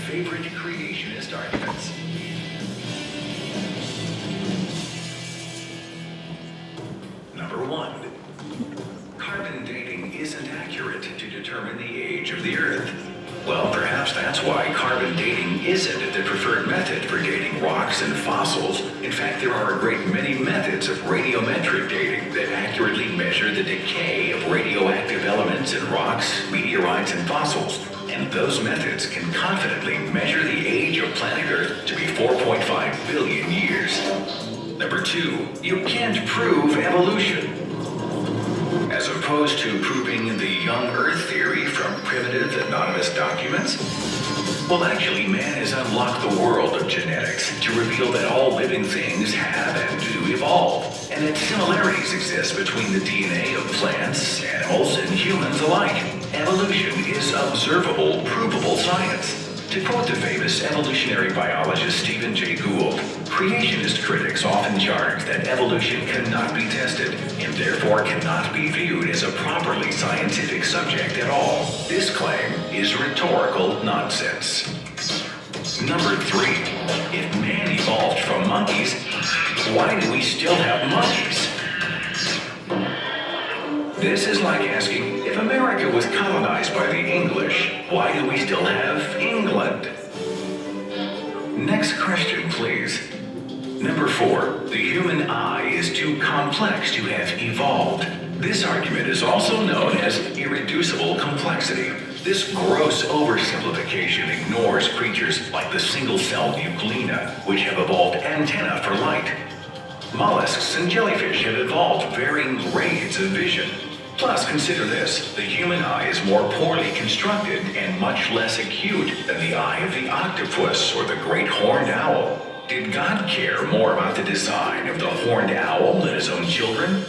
favorite creationist arguments. Number 1. Carbon dating isn't accurate to determine the age of the Earth. Well, perhaps that's why carbon dating isn't the preferred method for dating rocks and fossils. In fact, there are a great many methods of radiometric dating that accurately measure the decay of radioactive elements in rocks, meteorites, and fossils. And those methods can confidently measure the age of planet Earth to be 4.5 billion years. Number 2, you can't prove evolution. As opposed to proving the young Earth theory from primitive anonymous documents? Well, actually, man has unlocked the world of genetics to reveal that all living things have and do evolve, and that similarities exist between the DNA of plants, animals, and humans alike. Evolution is observable, provable science. To quote the famous evolutionary biologist Stephen Jay Gould, creationist critics often charge that evolution cannot be tested and therefore cannot be viewed as a properly scientific subject at all. This claim is rhetorical nonsense. Number 3. If man evolved from monkeys, why do we still have monkeys? This is like asking, if America was colonized by the English, why do we still have England? Next question, please. Number 4. The human eye is too complex to have evolved. This argument is also known as irreducible complexity. This gross oversimplification ignores creatures like the single-celled euglena, which have evolved antennae for light. Mollusks and jellyfish have evolved varying grades of vision. Plus, consider this, the human eye is more poorly constructed and much less acute than the eye of the octopus or the great horned owl. Did God care more about the design of the horned owl than his own children?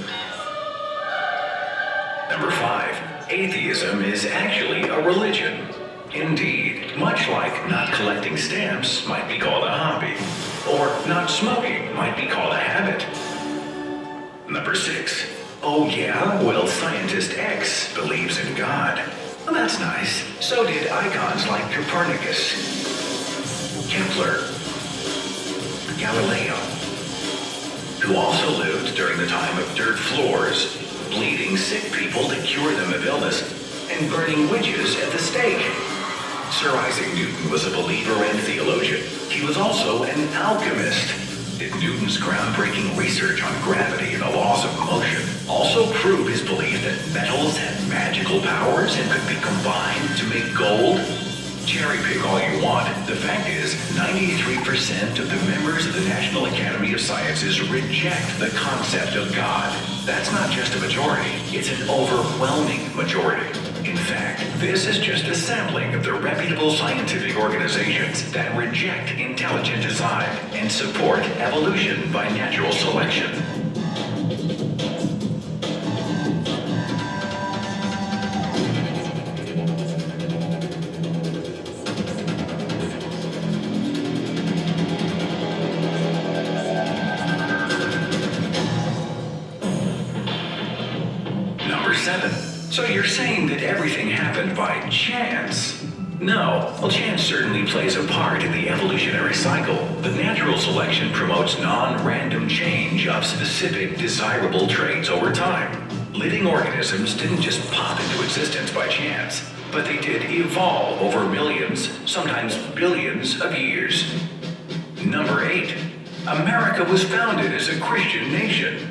Number 5. Atheism is actually a religion. Indeed, much like not collecting stamps might be called a hobby, or not smoking might be called a habit. Number 6. Oh yeah? Well, scientist X believes in God. Well, that's nice. So did icons like Copernicus, Kepler, Galileo, who also lived during the time of dirt floors, bleeding sick people to cure them of illness, and burning witches at the stake. Sir Isaac Newton was a believer and theologian. He was also an alchemist. Did Newton's groundbreaking research on gravity and the laws of motion also prove his belief that metals had magical powers and could be combined to make gold? Cherry pick all you want. The fact is, 93% of the members of the National Academy of Sciences reject the concept of God. That's not just a majority, it's an overwhelming majority. In fact, this is just a sampling of the reputable scientific organizations that reject intelligent design and support evolution by natural selection. Number 7. So you're saying that everything happened by chance? No. Well, chance certainly plays a part in the evolutionary cycle, but natural selection promotes non-random change of specific desirable traits over time. Living organisms didn't just pop into existence by chance, but they did evolve over millions, sometimes billions of years. Number 8. America was founded as a Christian nation.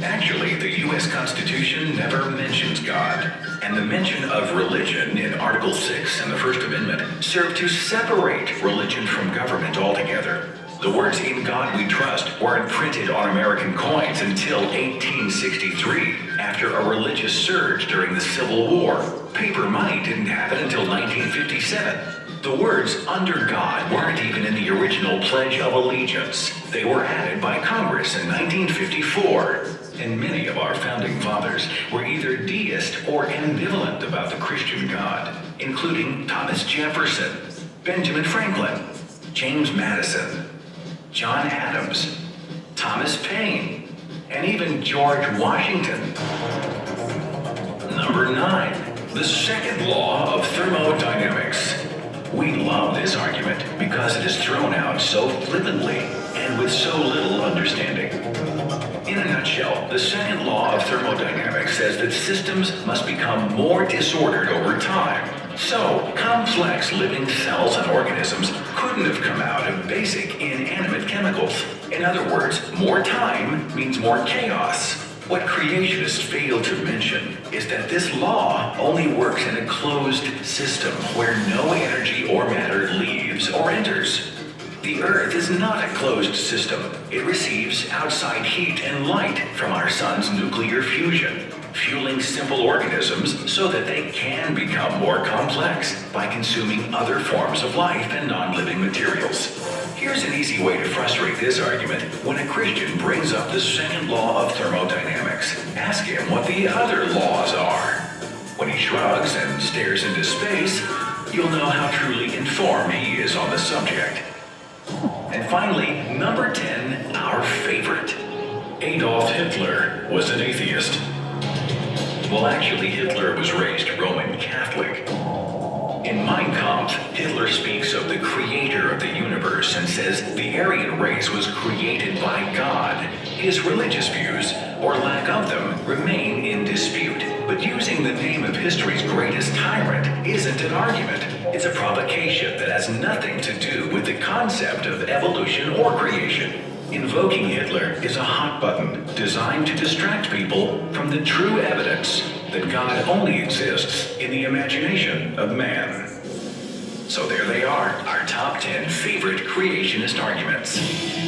Actually, the U.S. Constitution never mentions God, and the mention of religion in Article 6 in the First Amendment served to separate religion from government altogether. The words "In God We Trust" weren't printed on American coins until 1863, after a religious surge during the Civil War. Paper money didn't happen until 1957. The words "under God" weren't even in the original Pledge of Allegiance. They were added by Congress in 1954. And many of our founding fathers were either deist or ambivalent about the Christian God, including Thomas Jefferson, Benjamin Franklin, James Madison, John Adams, Thomas Paine, and even George Washington. Number 9. The second law of thermodynamics. We love this argument because it is thrown out so flippantly and with so little understanding. In a nutshell, the second law of thermodynamics says that systems must become more disordered over time. So, complex living cells and organisms couldn't have come out of basic inanimate chemicals. In other words, more time means more chaos. What creationists fail to mention is that this law only works in a closed system where no energy or matter leaves or enters. The Earth is not a closed system. It receives outside heat and light from our sun's nuclear fusion, fueling simple organisms so that they can become more complex by consuming other forms of life and non-living materials. Here's an easy way to frustrate this argument. When a Christian brings up the second law of thermodynamics, ask him what the other laws are. When he shrugs and stares into space, you'll know how truly informed he is on the subject. And finally, number 10, our favorite. Adolf Hitler was an atheist. Well, actually, Hitler was raised Roman Catholic. In Mein Kampf, Hitler speaks of the creator of the universe and says the Aryan race was created by God. His religious views, or lack of them, remain in dispute. But using the name of history's greatest tyrant isn't an argument. It's a provocation that has nothing to do with the concept of evolution or creation. Invoking Hitler is a hot button designed to distract people from the true evidence that God only exists in the imagination of man. So there they are, our top 10 favorite creationist arguments.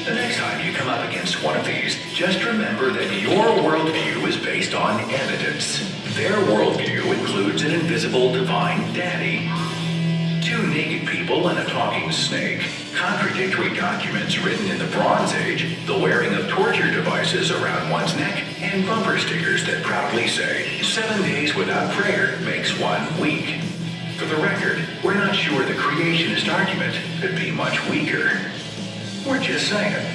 The next time you come up against one of these, just remember that your worldview is based on evidence. Their worldview includes an invisible divine daddy, 2 naked people and a talking snake, contradictory documents written in the Bronze Age, the wearing of torture devices around one's neck, and bumper stickers that proudly say, 7 days without prayer makes 1 week. For the record, we're not sure the creationist argument could be much weaker. We're just saying.